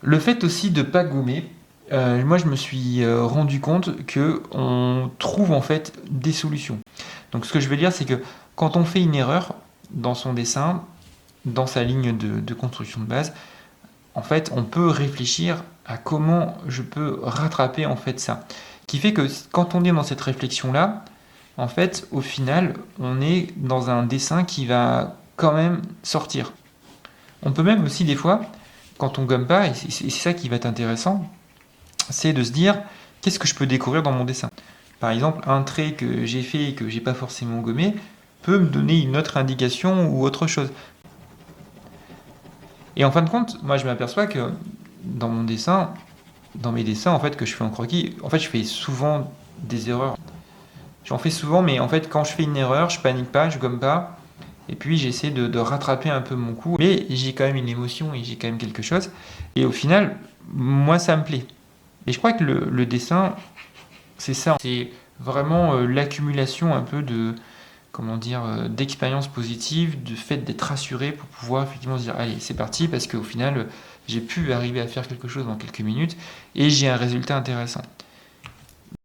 Le fait aussi de pas gommer, moi je me suis rendu compte que on trouve en fait des solutions. Donc ce que je veux dire, c'est que quand on fait une erreur dans son dessin, dans sa ligne de construction de base, en fait, on peut réfléchir à comment je peux rattraper en fait ça. Qui fait que quand on est dans cette réflexion-là, en fait, au final, on est dans un dessin qui va quand même sortir. On peut même aussi des fois, quand on gomme pas, et c'est ça qui va être intéressant, c'est de se dire qu'est-ce que je peux découvrir dans mon dessin. Par exemple, un trait que j'ai fait et que j'ai pas forcément gommé peut me donner une autre indication ou autre chose. Et en fin de compte, moi je m'aperçois que dans mon dessin, dans mes dessins en fait que je fais en croquis, en fait je fais souvent des erreurs. J'en fais souvent, mais en fait quand je fais une erreur, je panique pas, je gomme pas, et puis j'essaie de rattraper un peu mon coup. Mais j'ai quand même une émotion et j'ai quand même quelque chose. Et au final, moi ça me plaît. Et je crois que le dessin, c'est ça. C'est vraiment l'accumulation un peu de, comment dire, d'expériences positives, du fait d'être rassuré pour pouvoir effectivement se dire allez, c'est parti, parce qu'au final, j'ai pu arriver à faire quelque chose dans quelques minutes et j'ai un résultat intéressant.